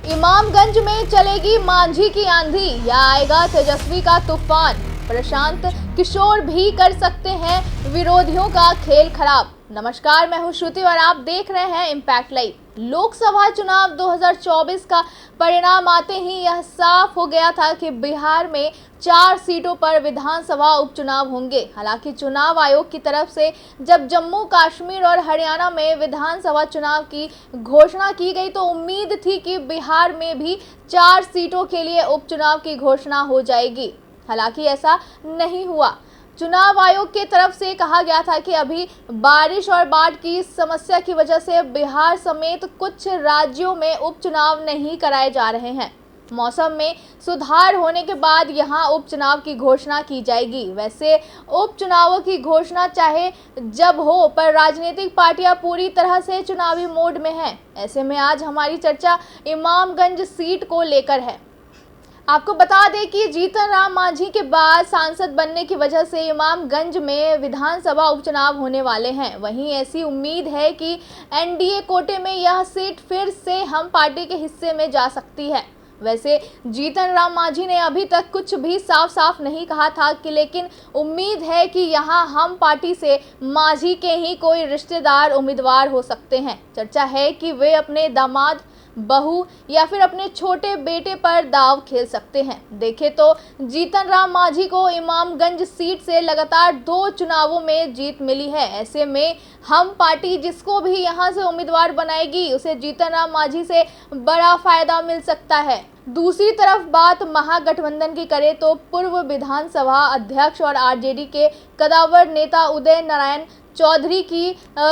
इमामगंज में चलेगी मांझी की आंधी या आएगा तेजस्वी का तूफान। प्रशांत किशोर भी कर सकते हैं विरोधियों का खेल खराब। नमस्कार, मैं हूं श्रुति और आप देख रहे हैं इम्पैक्ट लाइव। लोकसभा चुनाव 2024 का परिणाम आते ही यह साफ हो गया था कि बिहार में 4 सीटों पर विधानसभा उपचुनाव होंगे। हालांकि चुनाव आयोग की तरफ से जब जम्मू कश्मीर और हरियाणा में विधानसभा चुनाव की घोषणा की गई तो उम्मीद थी कि बिहार में भी 4 सीटों के लिए उपचुनाव की घोषणा हो जाएगी। हालांकि ऐसा नहीं हुआ। चुनाव आयोग की तरफ से कहा गया था कि अभी बारिश और बाढ़ की समस्या की वजह से बिहार समेत कुछ राज्यों में उपचुनाव नहीं कराए जा रहे हैं। मौसम में सुधार होने के बाद यहां उपचुनाव की घोषणा की जाएगी। वैसे उपचुनावों की घोषणा चाहे जब हो, पर राजनीतिक पार्टियां पूरी तरह से चुनावी मोड में हैं। ऐसे में आज हमारी चर्चा इमामगंज सीट को लेकर है। आपको बता दें कि जीतन राम मांझी के बाद सांसद बनने की वजह से इमामगंज में विधानसभा उपचुनाव होने वाले हैं। वहीं ऐसी उम्मीद है कि एनडीए कोटे में यह सीट फिर से हम पार्टी के हिस्से में जा सकती है। वैसे जीतन राम मांझी ने अभी तक कुछ भी साफ नहीं कहा था कि लेकिन उम्मीद है कि यहां हम पार्टी से मांझी के ही कोई रिश्तेदार उम्मीदवार हो सकते हैं। चर्चा है कि वे अपने दामाद, बहू या फिर अपने छोटे बेटे पर दाव खेल सकते हैं। देखें तो जीतन राम मांझी को इमामगंज सीट से लगातार 2 चुनावों में जीत मिली है। ऐसे में हम पार्टी जिसको भी यहां से उम्मीदवार बनाएगी उसे जीतन राम मांझी से बड़ा फायदा मिल सकता है। दूसरी तरफ बात महागठबंधन की करें तो पूर्व विधानसभा अध्यक्ष और आरजेडी के कदावर नेता उदय नारायण चौधरी की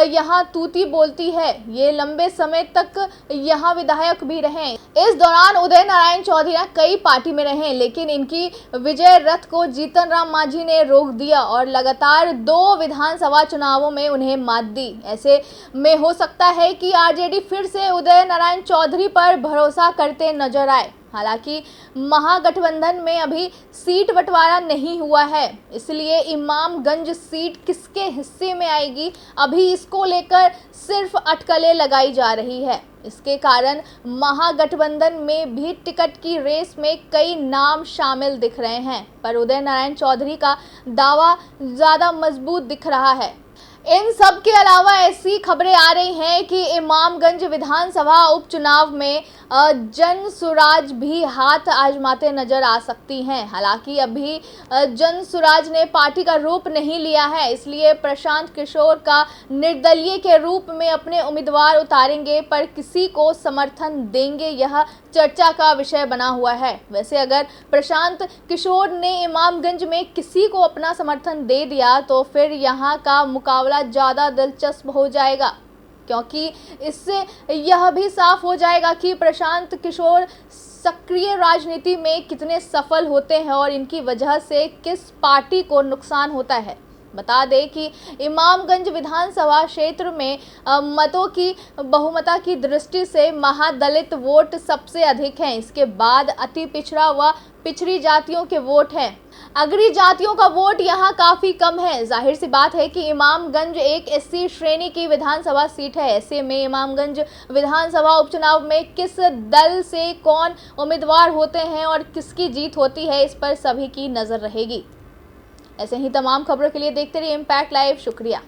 यहाँ तूती बोलती है। ये लंबे समय तक यहाँ विधायक भी रहे। इस दौरान उदय नारायण चौधरी कई पार्टी में रहे, लेकिन इनकी विजय रथ को जीतन राम मांझी ने रोक दिया और लगातार 2 विधानसभा चुनावों में उन्हें मात दी। ऐसे में हो सकता है कि आरजेडी फिर से उदय नारायण चौधरी पर भरोसा करते नजर आए। हालांकि महागठबंधन में अभी सीट बंटवारा नहीं हुआ है, इसलिए इमामगंज सीट किसके हिस्से में आएगी अभी इसको लेकर सिर्फ अटकलें लगाई जा रही है। इसके कारण महागठबंधन में भी टिकट की रेस में कई नाम शामिल दिख रहे हैं, पर उदय नारायण चौधरी का दावा ज़्यादा मजबूत दिख रहा है। इन सब के अलावा ऐसी खबरें आ रही हैं कि इमामगंज विधानसभा उपचुनाव में जन सुराज भी हाथ आजमाते नजर आ सकती हैं। हालांकि अभी जन सुराज ने पार्टी का रूप नहीं लिया है, इसलिए प्रशांत किशोर का निर्दलीय के रूप में अपने उम्मीदवार उतारेंगे, पर किसी को समर्थन देंगे यह चर्चा का विषय बना हुआ है। वैसे अगर प्रशांत किशोर ने इमामगंज में किसी को अपना समर्थन दे दिया तो फिर यहाँ का मुकाबला ज़्यादा दिलचस्प हो जाएगा, क्योंकि इससे यह भी साफ हो जाएगा कि प्रशांत किशोर सक्रिय राजनीति में कितने सफल होते हैं और इनकी वजह से किस पार्टी को नुकसान होता है। बता दें कि इमामगंज विधानसभा क्षेत्र में मतों की बहुमता की दृष्टि से महादलित वोट सबसे अधिक हैं। इसके बाद अति पिछड़ा व पिछड़ी जातियों के वोट हैं। अग्रणी जातियों का वोट यहाँ काफ़ी कम है। जाहिर सी बात है कि इमामगंज एक एससी श्रेणी की विधानसभा सीट है। ऐसे में इमामगंज विधानसभा उपचुनाव में किस दल से कौन उम्मीदवार होते हैं और किसकी जीत होती है, इस पर सभी की नज़र रहेगी। ऐसे ही तमाम खबरों के लिए देखते रहिए इम्पैक्ट लाइव। शुक्रिया।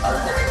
Right.